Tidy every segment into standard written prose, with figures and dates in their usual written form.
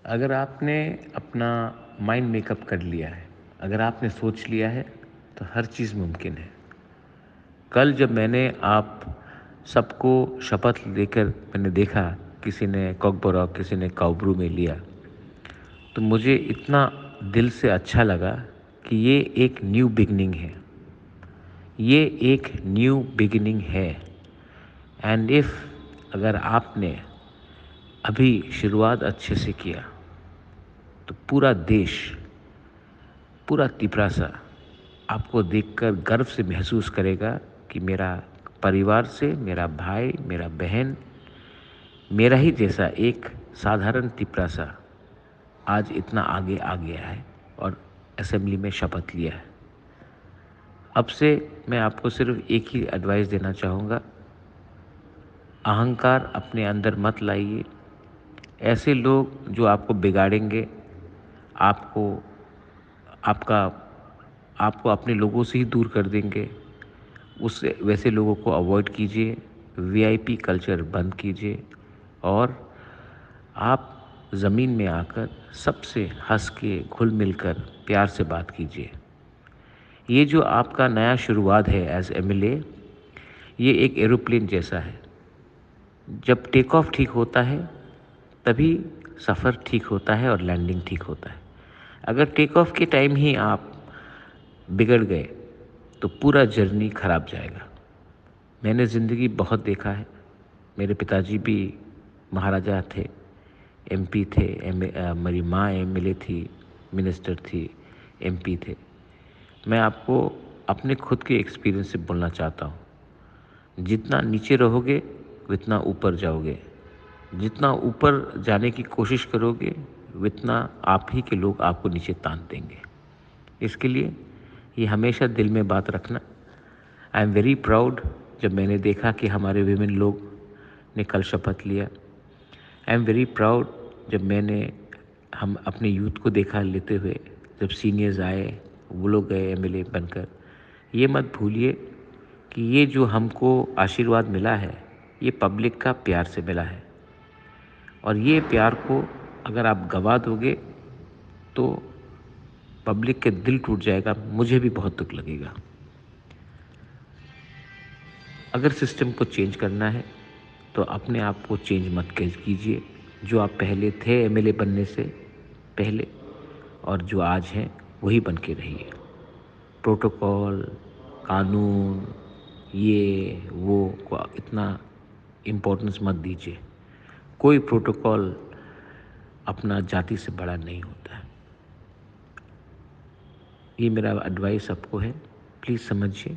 अगर आपने अपना माइंड मेकअप कर लिया है, अगर आपने सोच लिया है, तो हर चीज़ मुमकिन है। कल जब मैंने आप सबको शपथ लेकर मैंने देखा, किसी ने कॉकबोरॉक, किसी ने काउब्रू में लिया, तो मुझे इतना दिल से अच्छा लगा कि ये एक न्यू बिगिनिंग है। ये एक न्यू बिगिनिंग है। एंड इफ़ अगर आपने अभी शुरुआत अच्छे से किया, तो पूरा देश, पूरा त्रिपुरा सा आपको देखकर गर्व से महसूस करेगा कि मेरा परिवार से मेरा भाई, मेरा बहन, मेरा ही जैसा एक साधारण त्रिपुरा सा आज इतना आगे आ गया है और असेंबली में शपथ लिया है। अब से मैं आपको सिर्फ एक ही एडवाइस देना चाहूँगा, अहंकार अपने अंदर मत लाइए। ऐसे लोग जो आपको बिगाड़ेंगे, आपको आपका आपको अपने लोगों से ही दूर कर देंगे, उससे वैसे लोगों को अवॉइड कीजिए। वीआईपी कल्चर बंद कीजिए और आप ज़मीन में आकर सबसे हंस के, घुल मिलकर, प्यार से बात कीजिए। ये जो आपका नया शुरुआत है एज एमएलए, ये एक एरोप्लेन जैसा है। जब टेक ऑफ ठीक होता है, तभी सफ़र ठीक होता है और लैंडिंग ठीक होता है। अगर टेक ऑफ के टाइम ही आप बिगड़ गए, तो पूरा जर्नी ख़राब जाएगा। मैंने ज़िंदगी बहुत देखा है। मेरे पिताजी भी महाराजा थे, एमपी थे, मेरी माँ एमएलए थी, मिनिस्टर थी, एमपी थे। मैं आपको अपने खुद के एक्सपीरियंस से बोलना चाहता हूँ, जितना नीचे रहोगे उतना ऊपर जाओगे। जितना ऊपर जाने की कोशिश करोगे, उतना आप ही के लोग आपको नीचे तान देंगे। इसके लिए ये हमेशा दिल में बात रखना। आई एम वेरी प्राउड जब मैंने देखा कि हमारे विमेन लोग ने कल शपथ लिया। आई एम वेरी प्राउड जब हम अपने यूथ को देखा लेते हुए, जब सीनियर्स आए, वो लोग गए एमएलए बनकर। ये मत भूलिए कि ये जो हमको आशीर्वाद मिला है, ये पब्लिक का प्यार से मिला है। और ये प्यार को अगर आप गवा दोगे, तो पब्लिक के दिल टूट जाएगा, मुझे भी बहुत दुख लगेगा। अगर सिस्टम को चेंज करना है, तो अपने आप को चेंज मत कीजिए। जो आप पहले थे एमएलए बनने से पहले और जो आज हैं, वही बन के रहिए। प्रोटोकॉल, कानून, ये वो को इतना इम्पोर्टेंस मत दीजिए। कोई प्रोटोकॉल अपना जाति से बड़ा नहीं होता है। ये मेरा एडवाइस सबको है, प्लीज़ समझिए।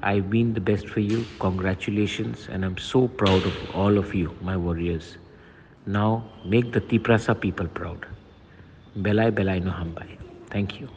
I mean the best for you, congratulations, and I am so proud of all of you, my warriors. Now make the Tiprasa people proud. Belai belai no hambai. Thank you.